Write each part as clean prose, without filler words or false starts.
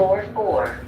floor 4.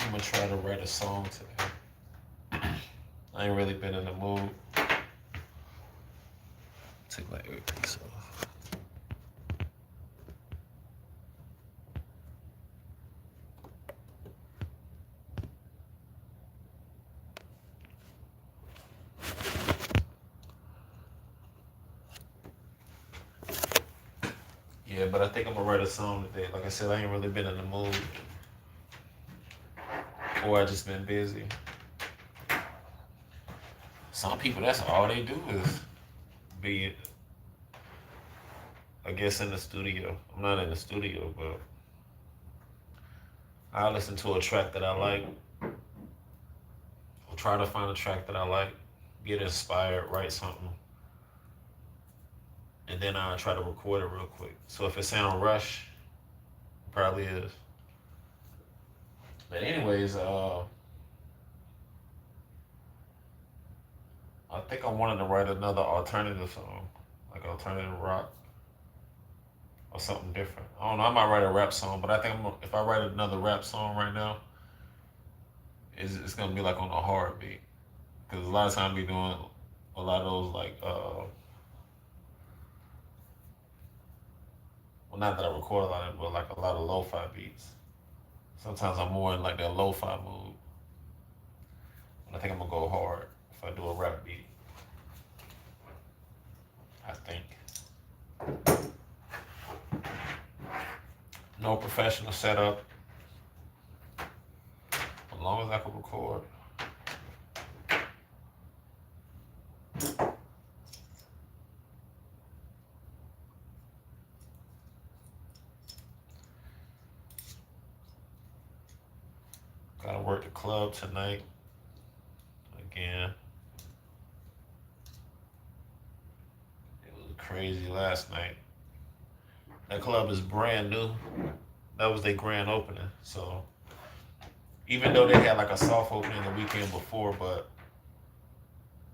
I'm gonna try to write a song today. I ain't really been in the mood. Take my earpiece off. Yeah, but I think I'm gonna write a song today. Like I said, I ain't really been in the mood, or I just been busy. Some people, that's all they do is be, I guess, in the studio. I'm not in the studio, but I listen to a track that I like. I'll try to find a track that I like, get inspired, write something, and then I'll try to record it real quick. So if it sound rush, it probably is. But anyways, I think I wanted to write another alternative song, like alternative rock. or something different. I don't know. I might write a rap song, but I think if I write another rap song right now, it's gonna be like on a hard beat because a lot of times I be doing a lot of those like well, not that I record a lot of it, but like a lot of lo-fi beats. Sometimes I'm more in like that lo-fi mood. And I think I'm gonna go hard if I do a rap beat. I think. No professional setup. As long as I can record. Gotta work the club tonight. Again. It was crazy last night. That club is brand new. That was their grand opening. So even though they had like a soft opening the weekend before, but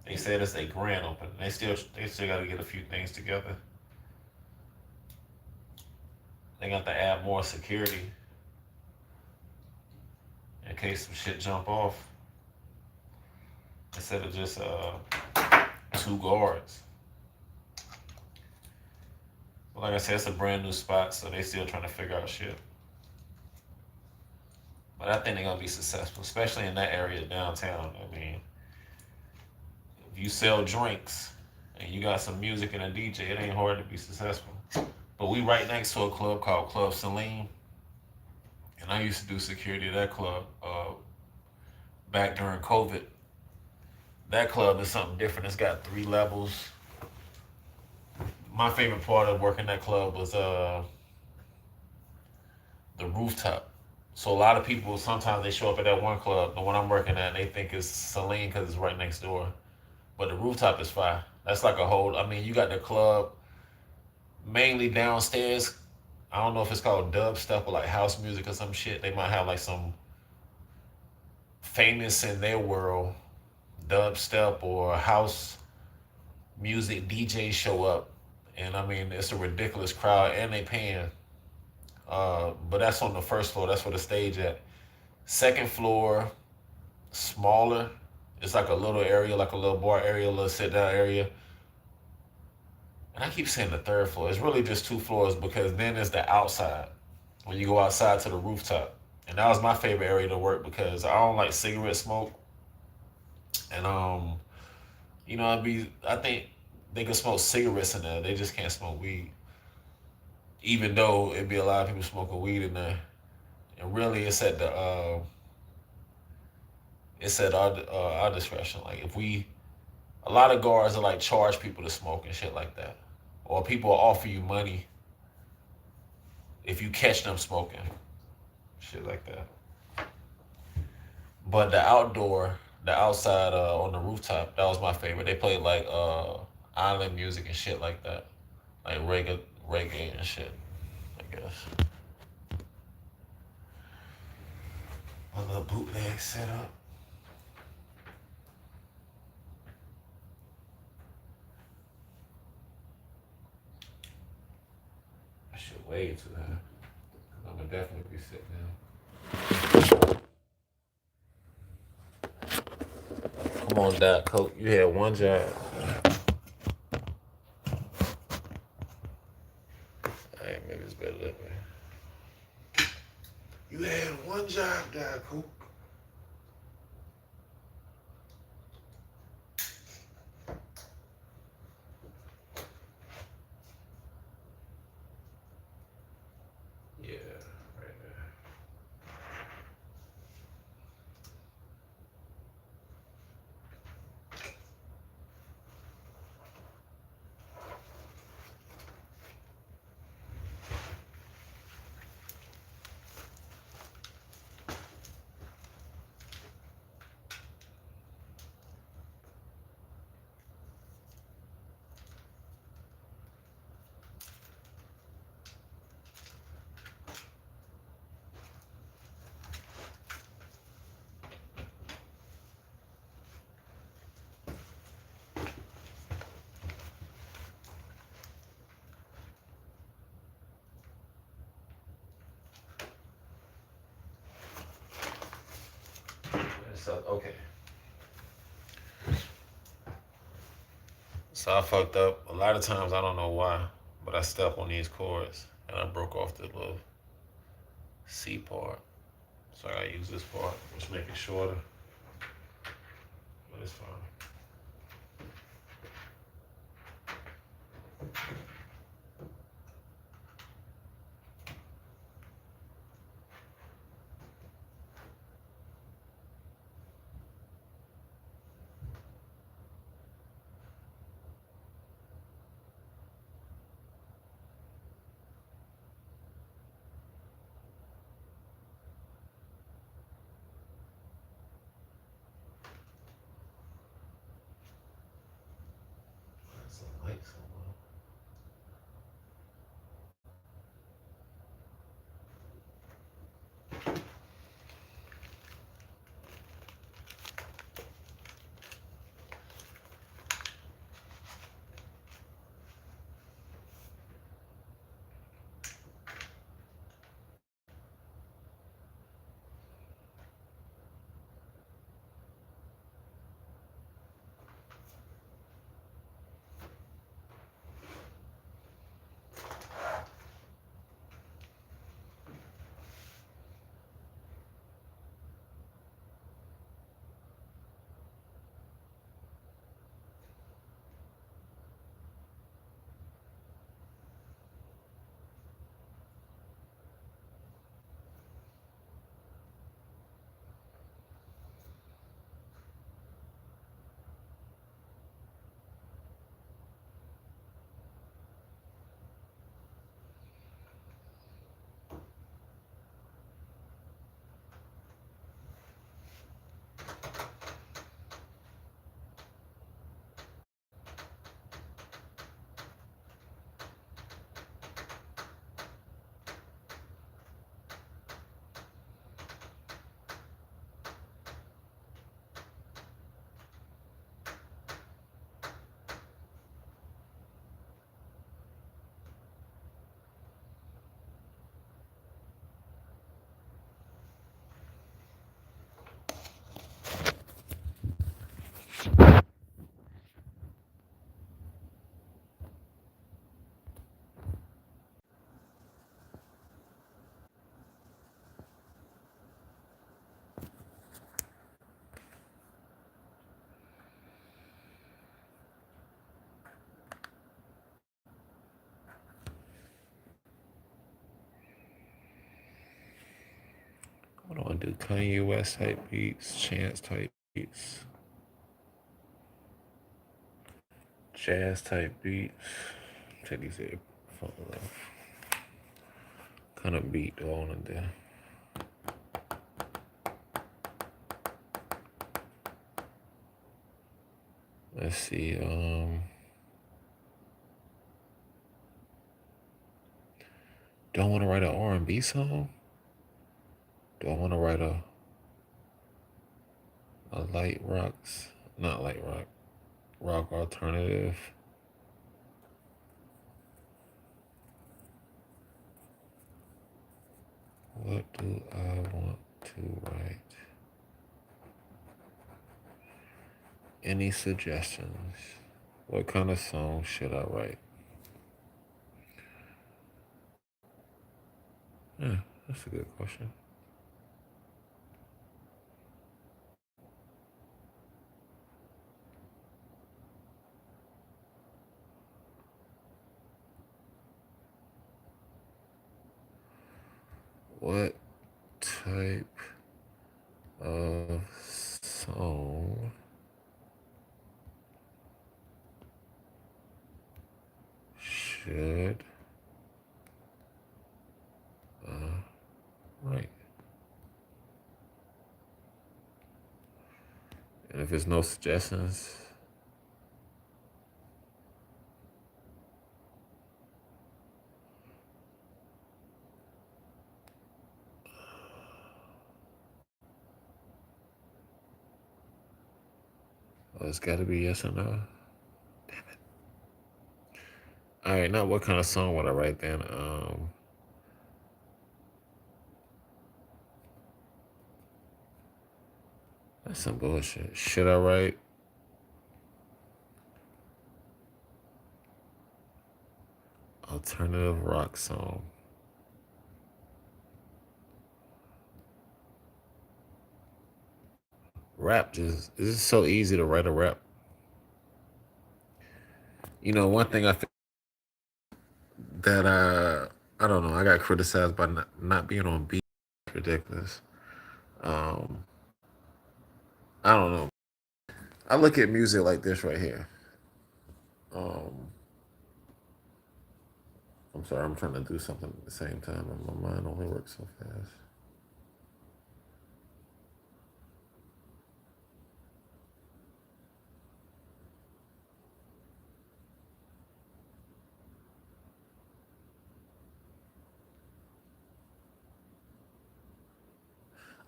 they said it's a grand opening. They still got to get a few things together. They got to add more security in case some shit jump off instead of just 2 guards. But like I said, it's a brand new spot, so they still trying to figure out shit. But I think they're gonna be successful, especially in that area downtown. I mean, if you sell drinks and you got some music and a DJ, it ain't hard to be successful. But we right next to a club called Club Celine, and I used to do security at that club back during COVID. That club is something different. It's got 3 levels. My favorite part of working that club was the rooftop. So a lot of people sometimes they show up at that one club, the one I'm working at, and they think it's Celine because it's right next door. But the rooftop is fire. That's like a whole. I mean, you got the club mainly downstairs. I don't know if it's called dubstep or like house music or some shit. They might have like some famous in their world dubstep or house music DJ show up, and I mean it's a ridiculous crowd, and they paying. But that's on the first floor. That's where the stage at. Second floor, smaller. It's like a little area, like a little bar area, a little sit down area. And I keep saying the third floor. It's really just 2 floors because then there's the outside when you go outside to the rooftop. And that was my favorite area to work because I don't like cigarette smoke. And I think they can smoke cigarettes in there. They just can't smoke weed. Even though it'd be a lot of people smoking weed in there. And really it's at our discretion. Like a lot of guards are like charge people to smoke and shit like that. Or people will offer you money if you catch them smoking. Shit like that. But the outside on the rooftop, that was my favorite. They played like island music and shit like that. Like reggae and shit, I guess. My little bootleg set up. I should wave to that. I'm gonna definitely be sitting down. Come on, Doc Coke. You had one job. Hey, maybe it's better that way. You had one job, Doc Coke. Yeah, right there. So okay. So I fucked up. A lot of times I don't know why, but I step on these cords and I broke off the little C part. So I gotta use this part, which make it shorter, but it's fine. That's a light somewhere. What do I do? Kanye West type beats, Chance type beats, jazz type beats. Take these headphones off. Kind of beat do I want to do? Let's see. Do I want to write an R&B song? Do I want to write a light rocks? Not light rock alternative. What do I want to write? Any suggestions? What kind of song should I write? Yeah, that's a good question. What type of song should I write? And if there's no suggestions, oh, it's got to be yes or no. Damn it. All right, now what kind of song would I write then? Some bullshit. Should I write alternative rock song? Rap just it's just so easy to write a rap. One thing I feel that I don't know. I got criticized by not being on beat. Ridiculous. Um, I don't know. I look at music like this right here. Um, I'm sorry, I'm trying to do something at the same time, and my mind only works so fast.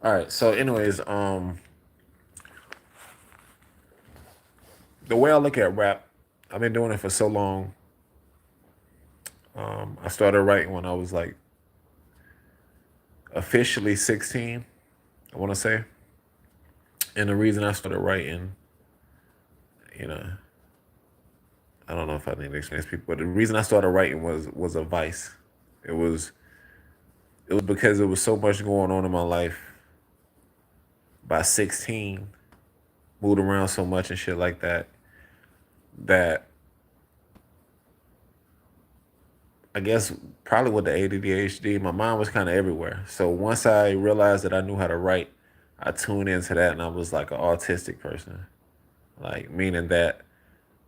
All right. So, anyways, the way I look at rap, I've been doing it for so long. I started writing when I was like officially 16. I want to say, and the reason I started writing, you know, I don't know if I need to explain this people, but the reason I started writing was a vice. It was it was because there was so much going on in my life. By 16, moved around so much and shit like that, that I guess probably with the ADHD, my mind was kind of everywhere. So once I realized that I knew how to write, I tuned into that, and I was like an autistic person, like meaning that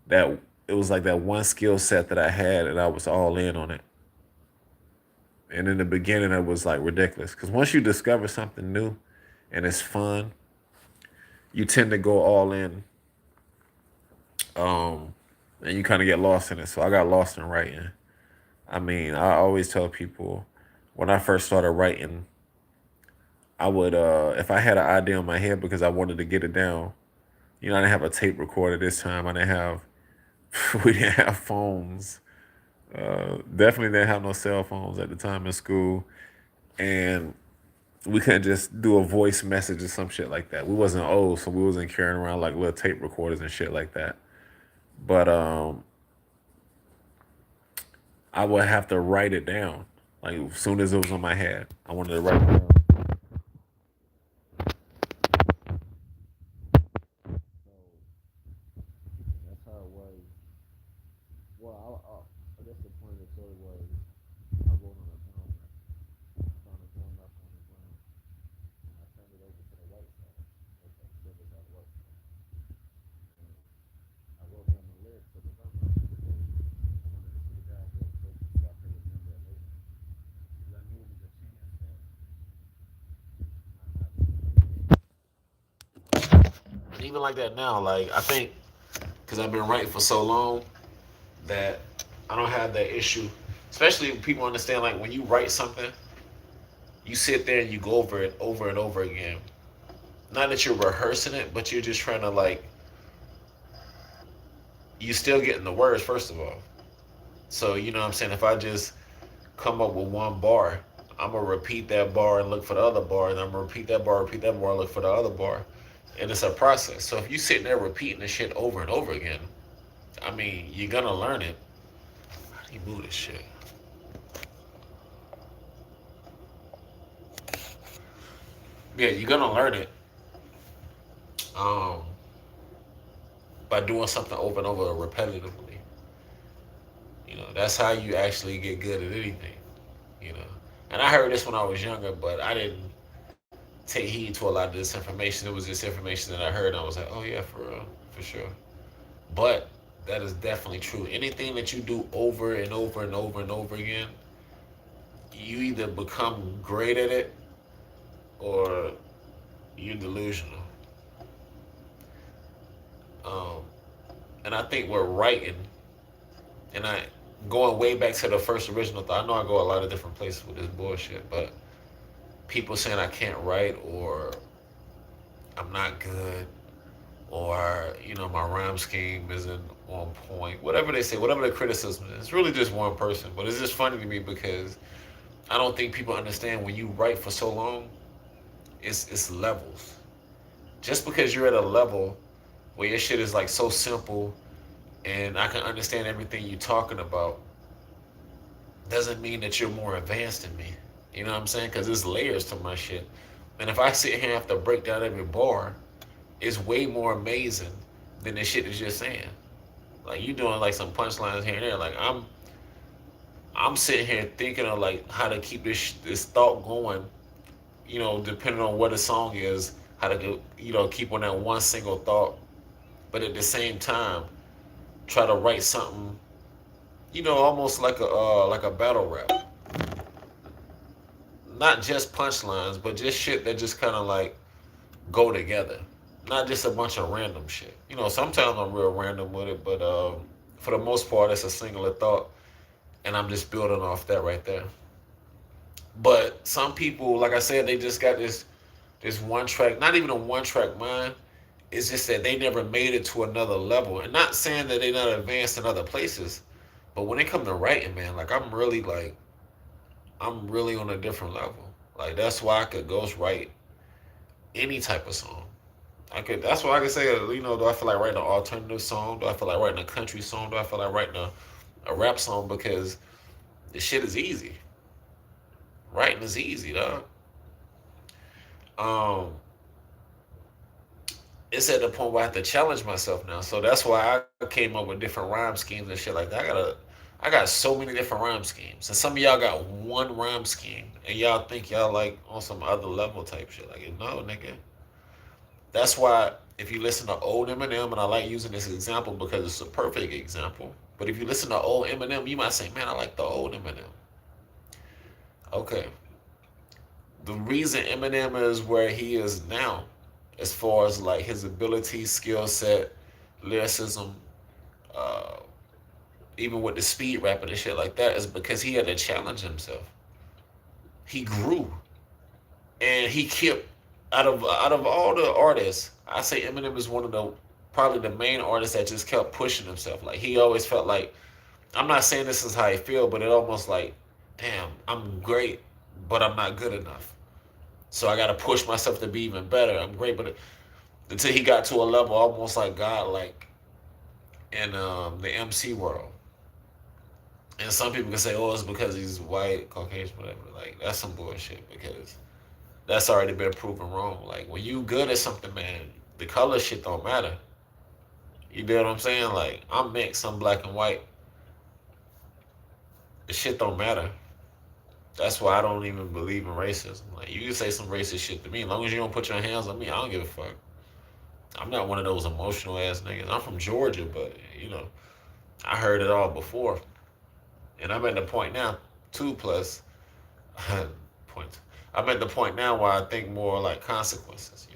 it was like that one skill set that I had, and I was all in on it. And in the beginning, it was like ridiculous because once you discover something new, and it's fun, you tend to go all in, um, and you kind of get lost in it. So I got lost in writing. I mean, I always tell people when I first started writing, I would if I had an idea in my head because I wanted to get it down. I didn't have a tape recorder this time. I didn't have we didn't have phones. Definitely didn't have no cell phones at the time in school, and we couldn't just do a voice message or some shit like that. We wasn't old, so we wasn't carrying around like little tape recorders and shit like that. But I would have to write it down. Like as soon as it was on my head, I wanted to write it down. That's how it was. Well, I guess the point of the story was I wrote on a drum rack. I found a drum rack on the ground, and I turned it over to the right side. Okay, so that's how it works. And I wrote down the lyrics of the drum rack because I wanted to see the guy real quick so I could remember it later. Because I knew it was a chance that and even like that now, like I think because I've been writing for so long that I don't have that issue. Especially if people understand, like when you write something, you sit there and you go over it over and over again. Not that you're rehearsing it, but you're just trying to like you still getting the words first of all. So you know what I'm saying. If I just come up with one bar, I'm gonna repeat that bar and look for the other bar, and I'm gonna repeat that bar, and look for the other bar, and it's a process. So if you sitting there repeating the shit over and over again, I mean, you're gonna learn it. How do you move this shit? Yeah, you're gonna learn it um, by doing something over and over repetitively. That's how you actually get good at anything. You know, and I heard this when I was younger, but I didn't take heed to a lot of this information. It was just information that I heard, and I was like, oh yeah, for real, for sure. But that is definitely true. Anything that you do over and over and over and over again, you either become great at it or you're delusional. Um, and I think we're writing, and I going way back to the first original thought. I know I go a lot of different places with this bullshit, but people saying I can't write or I'm not good or my rhyme scheme isn't on point. Whatever they say, whatever the criticism is, it's really just one person. But it's just funny to me because I don't think people understand when you write for so long, it's levels. Just because you're at a level where your shit is like so simple and I can understand everything you're talking about doesn't mean that you're more advanced than me. You know what I'm saying? Because there's layers to my shit. And if I sit here and have to break down every bar, it's way more amazing than the shit that you're saying. Like you doing like some punchlines here and there. Like I'm sitting here thinking of like how to keep this thought going. You know, depending on what the song is, how to keep on that one single thought, but at the same time try to write something. Almost like a battle rap. Not just punchlines, but just shit that just kind of like go together. Not just a bunch of random shit. Sometimes I'm real random with it, but for the most part, it's a singular thought, and I'm just building off that right there. But some people, like I said, they just got this one track, not even a one track mind. It's just that they never made it to another level. And not saying that they not advanced in other places, but when it comes to writing, man, like I'm really on a different level. Like that's why I could ghost write any type of song. That's why I could say, do I feel like writing an alternative song? Do I feel like writing a country song? Do I feel like writing a rap song? Because the shit is easy. Writing is easy, dog. Um, it's at the point where I have to challenge myself now. So that's why I came up with different rhyme schemes and shit like that. I got so many different rhyme schemes. And some of y'all got one rhyme scheme and y'all think y'all like on some other level type shit. Like, no, nigga. That's why if you listen to old Eminem, and I like using this example because it's a perfect example. But if you listen to old Eminem, you might say, man, I like the old Eminem. Okay. The reason Eminem is where he is now, as far as like his ability, skill set, lyricism, uh, even with the speed rapping and shit like that, is because he had to challenge himself. He grew, and he kept out of all the artists. I say Eminem is one of the probably the main artists that just kept pushing himself. Like he always felt like, I'm not saying this is how I feel, but it almost like, damn, I'm great, but I'm not good enough. So I got to push myself to be even better. I'm great, but until he got to a level almost like God, like in the MC world. And some people can say, "Oh, it's because he's white, Caucasian, whatever." Like that's some bullshit because that's already been proven wrong. Like when you good at something, man, the color shit don't matter. You know what I'm saying? Like I'm mixed, I'm black and white. The shit don't matter. That's why I don't even believe in racism. Like you can say some racist shit to me, as long as you don't put your hands on me, I don't give a fuck. I'm not one of those emotional ass niggas. I'm from Georgia, but I heard it all before, and I'm at the point now. Two plus point. I'm at the point now where I think more like consequences.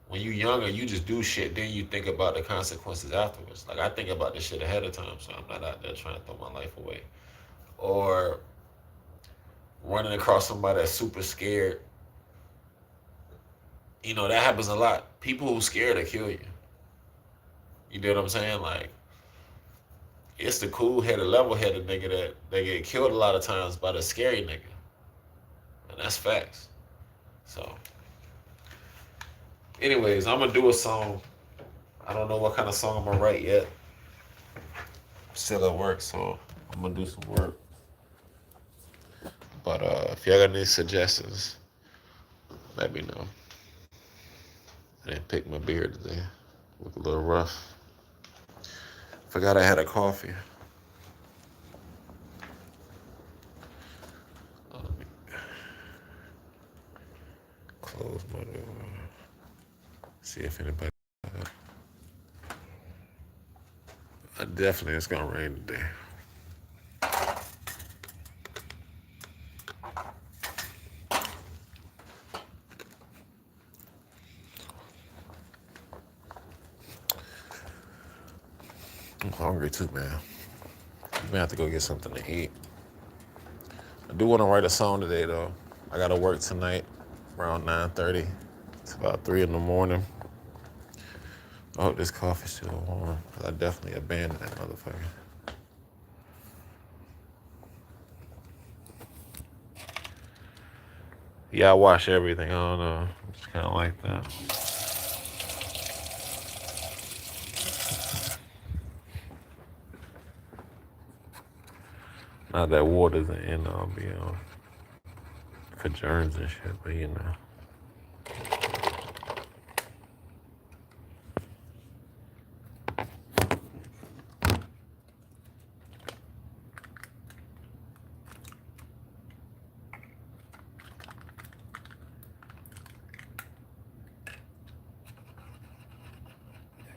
When you younger, you just do shit, then you think about the consequences afterwards. Like I think about this shit ahead of time, so I'm not out there trying to throw my life away or running across somebody that's super scared. That happens a lot. People who scared to kill you. You know what I'm saying? Like it's the cool headed, level headed nigga that they get killed a lot of times by the scary nigga. And that's facts. So, anyways, I'm gonna do a song. I don't know what kind of song I'm gonna write yet. Still at work, so I'm gonna do some work. But if y'all got any suggestions, let me know. I didn't pick my beard today. Look a little rough. Forgot I had a coffee. Let me close my door. See if anybody. Definitely, it's gonna rain today. I'm hungry too, man. I'm gonna have to go get something to eat. I do want to write a song today, though. I gotta work tonight around 9:30. It's about 3 in the morning. I hope this coffee's still warm, because I definitely abandoned that motherfucker. Yeah, I wash everything. I don't know. It's kind of like that. Not that water's an end all be on for germs and shit, but you know.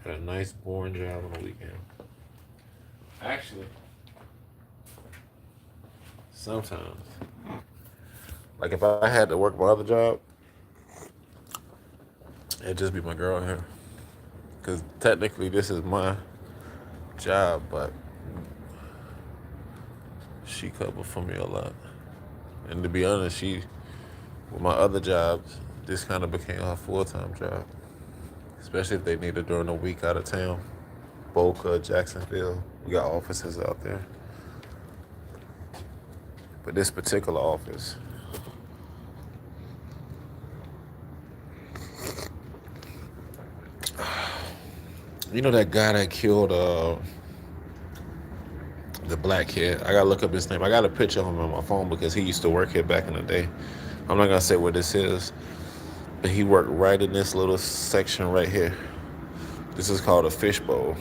Got a nice boring job on the weekend. Actually, sometimes. Like if I had to work my other job, it'd just be my girl here. Cause technically this is my job, but she covered for me a lot. And to be honest, with my other jobs, this kind of became her full-time job. Especially if they need her during the week out of town. Boca, Jacksonville, we got offices out there. But this particular office, you know that guy that killed the black kid? I gotta look up his name. I got a picture of him on my phone because he used to work here back in the day. I'm not gonna say where this is, but he worked right in this little section right here. This is called a fishbowl.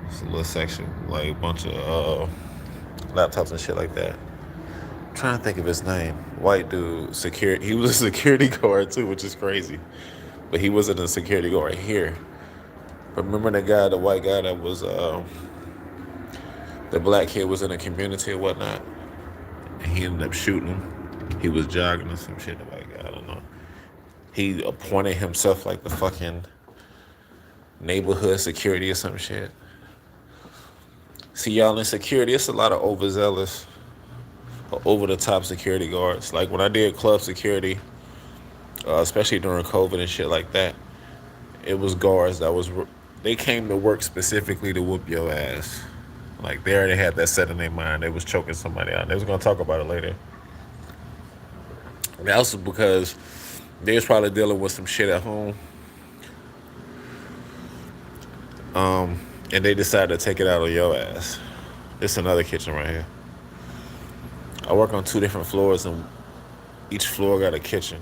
It's a little section, like a bunch of laptops and shit like that. I'm trying to think of his name. White dude, security. He was a security guard too, which is crazy. But he wasn't a security guard here. But remember the guy, the white guy that was the black kid was in a community or whatnot, and he ended up shooting him. He was jogging or some shit. The white guy, I don't know. He appointed himself like the fucking neighborhood security or some shit. See, y'all in security, it's a lot of overzealous, over the top security guards. Like when I did club security, especially during COVID and shit like that, it was guards they came to work specifically to whoop your ass. Like they already had that set in their mind. They was choking somebody out. They was gonna talk about it later. And that was because they was probably dealing with some shit at home. And they decided to take it out on your ass. It's another kitchen right here. I work on 2 different floors, and each floor got a kitchen.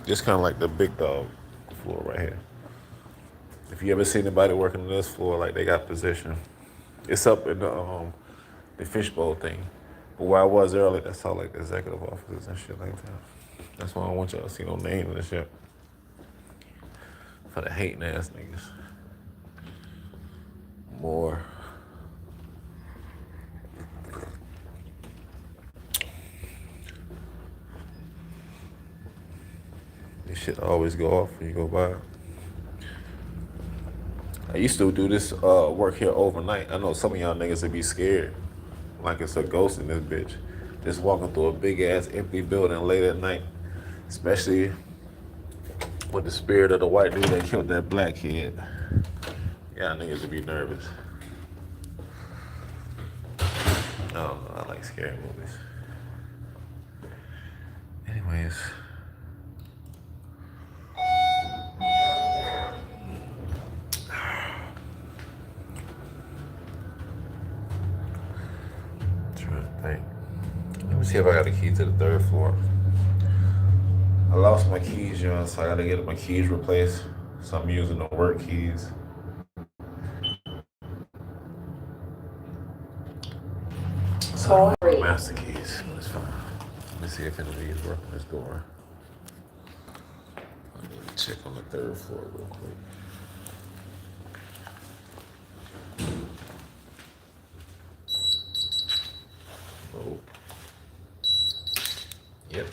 Just kind of like the big dog floor right here. If you ever seen anybody working on this floor, like they got position. It's up in the fishbowl thing. But where I was earlier, that's all like the executive offices and shit like that. That's why I don't want y'all to see no names and shit. For the hating ass niggas. More. This shit always go off when you go by. I used to do this work here overnight. I know some of y'all niggas would be scared. Like it's a ghost in this bitch. Just walking through a big ass empty building late at night. Especially with the spirit of the white dude that killed that black kid. Y'all niggas would be nervous. I don't know, I like scary movies. Anyways. Let me see if I got a key to the 3rd floor. I lost my keys, y'all, so I gotta get my keys replaced. So I'm using the work keys. So I have master keys. That's fine. Let me see if any of these work on this door. I need to check on the 3rd floor real quick. Oh. Yep.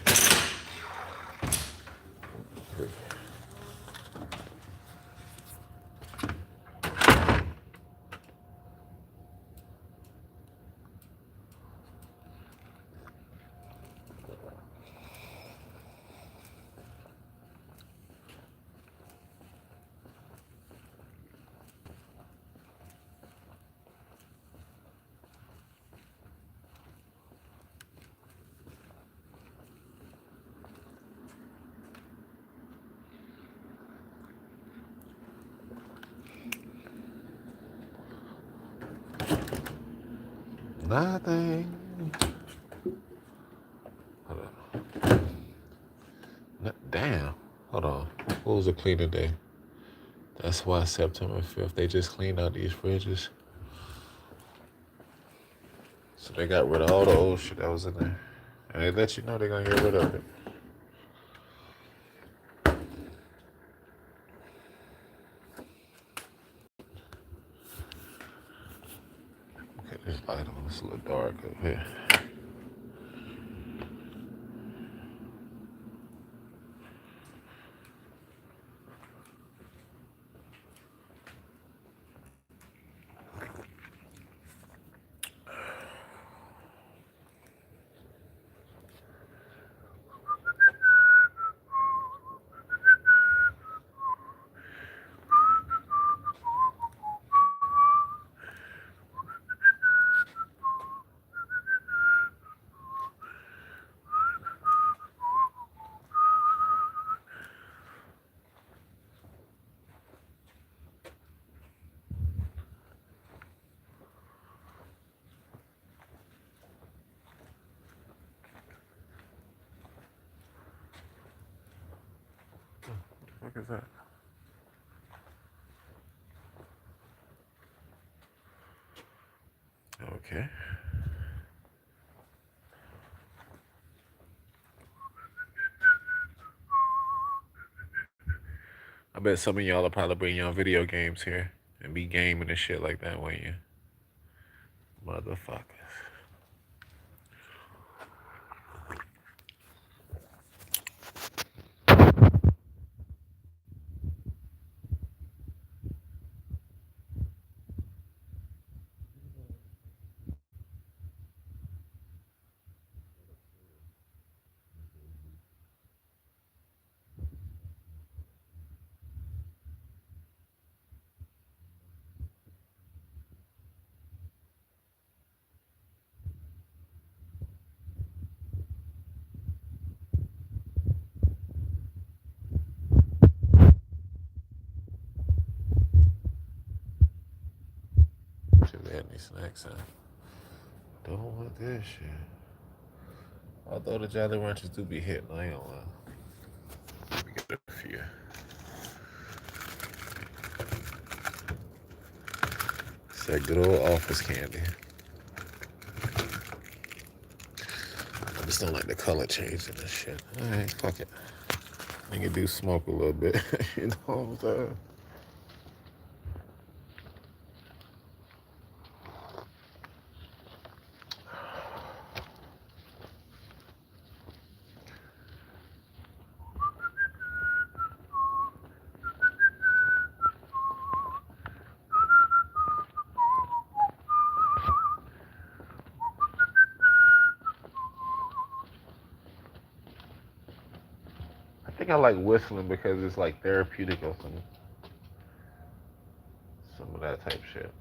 nothing. Hold on. Damn. Hold on. What was a cleaner day? That's why September 5th, they just cleaned out these fridges. So they got rid of all the old shit that was in there. And they let you know they're going to get rid of it. Okay, this light on. It's a little dark up here. What the fuck is that? Okay. I bet some of y'all will probably bring y'all video games here and be gaming and shit like that, won't you? Motherfuckers. Should we have any snacks in? Don't want this shit. Although the Jolly Ranchers do be hitting, I ain't gonna lie. Let me get a few. It's that good old office candy. I just don't like the color change in this shit. Alright, fuck it. Nigga do smoke a little bit. You know what I'm saying? I think I like whistling because it's like therapeutic or some of that type shit.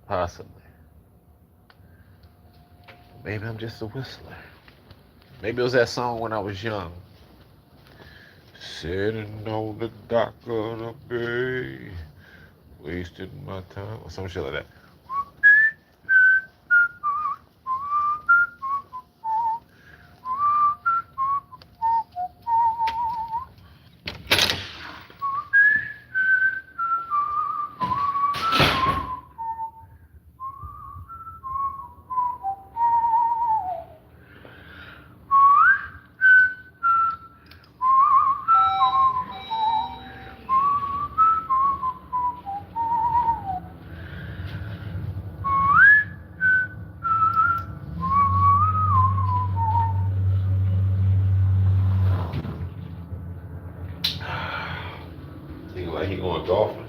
Possibly. Maybe I'm just a whistler. Maybe it was that song when I was young. Sitting on the dock of the bay, wasting my time, or some shit like that. He like he going golfing.